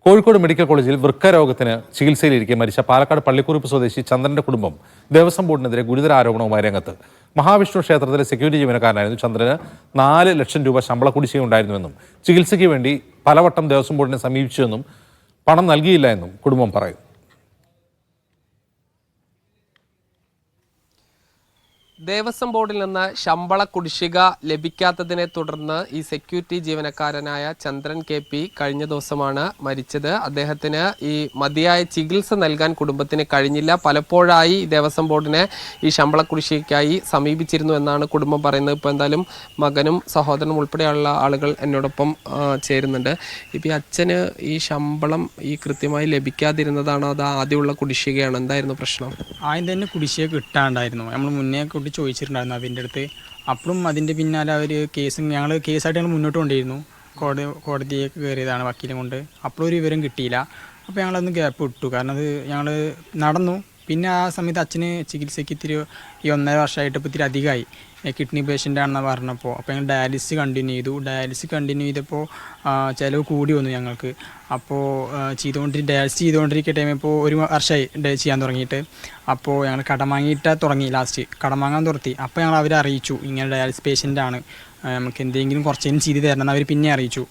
Kozhikode medical കോളേജിൽ വൃക്കരോഗത്തിന് ചികിത്സയിലിരിക്കെ മരിച്ച പാലക്കാട് പള്ളിക്കുറിപ്പ് സ്വദേശി ചന്ദ്രന്റെ കുടുംബം ദേവസ്വം ബോർഡിനെതിരെ ഗുരുതര ആരോപണവുമായി രംഗത്ത്. മഹാവിഷ്ണു ക്ഷേത്രത്തിലെ സെക്യൂരിറ്റി ജീവനക്കാരനായിരുന്നു ചന്ദ്രന് 4 ലക്ഷം രൂപ ശമ്പള കുടിശ്ശികയുണ്ടായിരുന്നുവെന്നും ചികിത്സയ്ക്ക് വേണ്ടി പലവട്ടം ദേവസ്വം ബോർഡിനെ സമീപിച്ചുവെന്നും പണം നൽകിയില്ല എന്നും കുടുംബം പറയും. ദേവസ്വം ബോർഡിൽ നിന്ന് ശമ്പള കുടിശ്ശിക ലഭിക്കാത്തതിനെ തുടർന്ന് ഈ സെക്യൂരിറ്റി ജീവനക്കാരനായ ചന്ദ്രൻ KP കഴിഞ്ഞ ദിവസമാണ് മരിച്ചത്. അദ്ദേഹത്തിന് ഈ മതിയായ ചികിത്സ നൽകാൻ കുടുംബത്തിന് കഴിഞ്ഞില്ല. പലപ്പോഴായി ദേവസ്വം ബോർഡിനെ ഈ ശമ്പള കുടിശ്ശികയ്ക്കായി സമീപിച്ചിരുന്നു എന്നാണ് കുടുംബം പറയുന്നത്. ഇപ്പോൾ എന്തായാലും മകനും സഹോദരനും ഉൾപ്പെടെയുള്ള ആളുകൾ എന്നോടൊപ്പം ചേരുന്നുണ്ട്. ഇപ്പോൾ ഈ അച്ഛന് ഈ ശമ്പളം ഈ കൃത്യമായി ലഭിക്കാതിരുന്നതാണോ അത് ആദ്യമുള്ള കുടിശ്ശികയാണ്? എന്തായിരുന്നു പ്രശ്നം? ആദ്യം തന്നെ കുടിശ്ശിക കിട്ടാണ്ടായിരുന്നു. നമ്മൾ മുന്നേ ചോദിച്ചിട്ടുണ്ടായിരുന്നു അതിൻ്റെ അടുത്ത്. അപ്പോഴും അതിൻ്റെ പിന്നാലെ അവർ ഞങ്ങൾ കേസായിട്ട് ഞങ്ങൾ മുന്നോട്ട് കൊണ്ടിരുന്നു. കോടതിയൊക്കെ കയറിയതാണ് വക്കീലും കൊണ്ട്. അപ്പോഴും ഒരു വിവരം കിട്ടിയില്ല. അപ്പോൾ ഞങ്ങളതൊന്ന് ഗ്യാപ്പ് വിട്ടു. കാരണം അത് ഞങ്ങൾ നടന്നു. പിന്നെ ആ സമയത്ത് അച്ഛന് ചികിത്സയ്ക്ക് ഇത്തിരി ഈ 1.5 വർഷമായിട്ട് ഇപ്പോൾ ഇത്തിരി അധികമായി. കിഡ്നി പേഷ്യൻ്റ് ആണെന്ന് പറഞ്ഞപ്പോൾ അപ്പോൾ ഞങ്ങൾ ഡയാലിസിസ് കണ്ടിന്യൂ ചെയ്തു. ഡയാലിസിസ് കണ്ടിന്യൂ ചെയ്തപ്പോൾ ചിലവ് കൂടി വന്നു ഞങ്ങൾക്ക്. അപ്പോൾ ഡയാലിസിസ് ചെയ്തുകൊണ്ടിരിക്കുന്ന ടൈമിൽ ഇപ്പോൾ 1 വർഷമായി ചെയ്യാൻ തുടങ്ങിയിട്ട്. അപ്പോൾ ഞങ്ങൾ കടം വാങ്ങിയിട്ടാണ് തുടങ്ങി. ലാസ്റ്റ് കടം വാങ്ങാൻ തുറത്തി. അപ്പോൾ ഞങ്ങൾ അവരെ അറിയിച്ചു ഇങ്ങനെ ഡയാലിസിസ് പേഷ്യൻ്റാണ്, നമുക്ക് എന്തെങ്കിലും കുറച്ചേലും ചെയ്ത് തരണം എന്ന് അവർ പിന്നെ അറിയിച്ചു.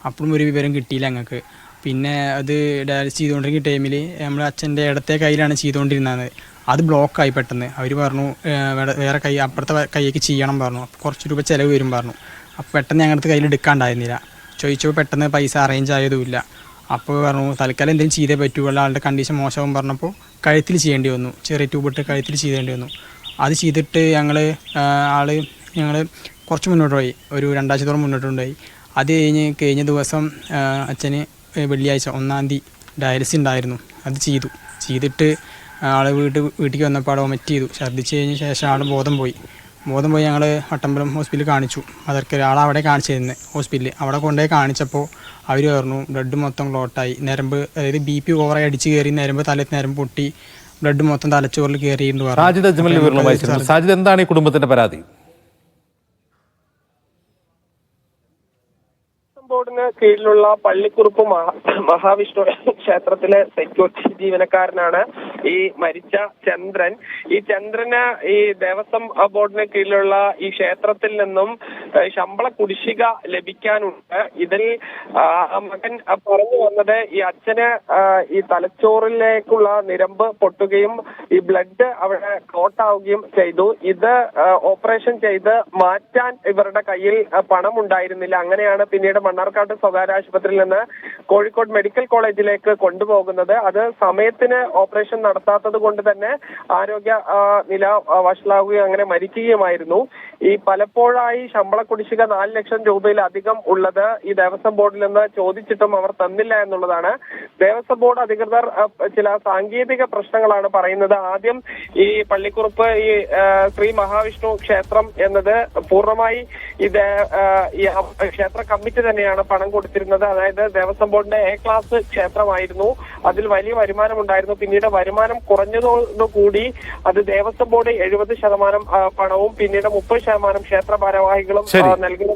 അപ്പോഴും ഒരു വിവരം കിട്ടിയില്ല ഞങ്ങൾക്ക്. പിന്നെ അത് ഡയാലിസിസ് ചെയ്തുകൊണ്ടിരിക്കുന്ന ടൈമിൽ നമ്മൾ അച്ഛൻ്റെ ഇടത്തെ കയ്യിലാണ് ചെയ്തുകൊണ്ടിരുന്നത്. അത് ബ്ലോക്കായി പെട്ടെന്ന്. അവർ പറഞ്ഞു വേറെ അപ്പുറത്തെ കൈയ്ക്ക് ചെയ്യണം പറഞ്ഞു. അപ്പോൾ കുറച്ച് രൂപ ചിലവ് വരും പറഞ്ഞു. അപ്പോൾ പെട്ടെന്ന് ഞങ്ങളുടെ കയ്യിൽ എടുക്കാണ്ടായിരുന്നില്ല. ചോദിച്ചപ്പോൾ പെട്ടെന്ന് പൈസ അറേഞ്ച് ആയതുമില്ല. അപ്പോൾ പറഞ്ഞു തൽക്കാലം എന്തെങ്കിലും ചെയ്തേ പറ്റുള്ളൂ, ആളുടെ കണ്ടീഷൻ മോശമാകും പറഞ്ഞപ്പോൾ കഴുത്തിൽ ചെയ്യേണ്ടി വന്നു. ചെറിയ ട്യൂബിട്ട് കഴുത്തിൽ ചെയ്യേണ്ടി വന്നു. അത് ചെയ്തിട്ട് ഞങ്ങൾ കുറച്ച് മുന്നോട്ട് പോയി. ഒരു 2 ആഴ്ചത്തോളം മുന്നോട്ട് കൊണ്ടുപോയി. അത് കഴിഞ്ഞ ദിവസം അച്ഛന് വെള്ളിയാഴ്ച 1-ാം തീയതി ഡയാലിസിസ് ഉണ്ടായിരുന്നു. അത് ചെയ്തിട്ട് ആൾ വീട്ടിലേക്ക് വന്നപ്പോൾ ആൾ വൊമിറ്റ് ചെയ്തു. ഛർദ്ദിച്ച് കഴിഞ്ഞ ശേഷം ആൾ ബോധം പോയി. ഞങ്ങൾ വട്ടമ്പലം ഹോസ്പിറ്റലിൽ കാണിച്ചു. അതൊക്കെ ആളവിടെ കാണിച്ചിരുന്നു ഹോസ്പിറ്റലിൽ. അവിടെ കൊണ്ടുപോയി കാണിച്ചപ്പോൾ അവർ പറഞ്ഞു ബ്ലഡ് മൊത്തം ക്ലോട്ടായി, നരമ്പ് അതായത് BP ഓവറായി അടിച്ച് കയറി, നരമ്പ് പൊട്ടി, ബ്ലഡ് മൊത്തം തലച്ചോറിൽ കയറിയിട്ടുണ്ട്. സാജിദ്, എന്താണ് ഈ കുടുംബത്തിന്റെ പരാതി? ബോർഡിന് കീഴിലുള്ള പള്ളിക്കുറുപ്പ് മഹാവിഷ്ണു ക്ഷേത്രത്തിലെ സെക്യൂരിറ്റി ജീവനക്കാരനാണ് ഈ മരിച്ച ചന്ദ്രൻ. ഈ ചന്ദ്രന് ഈ ദേവസ്വം ബോർഡിന് കീഴിലുള്ള ഈ ക്ഷേത്രത്തിൽ നിന്നും ശമ്പള കുടിശ്ശിക ലഭിക്കാനുണ്ട്. ഇതിൽ മകൻ പറഞ്ഞു വന്നത് ഈ അച്ഛന് ഈ തലച്ചോറിലേക്കുള്ള നിരമ്പ് പൊട്ടുകയും ഈ ബ്ലഡ് അവിടെ ക്ലോട്ടാവുകയും ചെയ്തു. ഇത് ഓപ്പറേഷൻ ചെയ്ത് മാറ്റാൻ ഇവരുടെ കയ്യിൽ പണം ഉണ്ടായിരുന്നില്ല. അങ്ങനെയാണ് പിന്നീട് മണ്ണാർക്കാട് സ്വകാര്യ ആശുപത്രിയിൽ നിന്ന് കോഴിക്കോട് മെഡിക്കൽ കോളേജിലേക്ക് കൊണ്ടുപോകുന്നത്. അത് സമയത്തിന് ഓപ്പറേഷൻ നടത്താത്തത് കൊണ്ട് തന്നെ ആരോഗ്യ നില വഷളാവുകയും അങ്ങനെ മരിക്കുകയുമായിരുന്നു. ഈ പലപ്പോഴായി ശമ്പള കുടിശ്ശിക 4 ലക്ഷം രൂപയിലധികം ഉള്ളത് ഈ ദേവസ്വം ബോർഡിൽ നിന്ന് ചോദിച്ചിട്ടും അവർ തന്നില്ല എന്നുള്ളതാണ്. ദേവസ്വം ബോർഡ് അധികൃതർ ചില സാങ്കേതിക പ്രശ്നങ്ങളാണ് പറയുന്നത്. ആദ്യം ഈ പള്ളിക്കുറുപ്പ് ഈ ശ്രീ മഹാവിഷ്ണു ക്ഷേത്രം എന്നത് പൂർണ്ണമായി ഇത് ഈ ക്ഷേത്ര കമ്മിറ്റി തന്നെയാണ് പണം കൊടുത്തിരുന്നത്. അതായത് ദേവസ്വം ബോർഡിന്റെ A ക്ലാസ് ക്ഷേത്രമായിരുന്നു. അതിൽ വലിയ വരുമാനം ഉണ്ടായിരുന്നു. പിന്നീട് വരുമാനം കുറഞ്ഞതോടുകൂടി അത് ദേവസ്വം ബോർഡ് 70% പണവും പിന്നീട് 30% ക്ഷേത്ര ഭാരവാഹികളും നൽകുന്നു.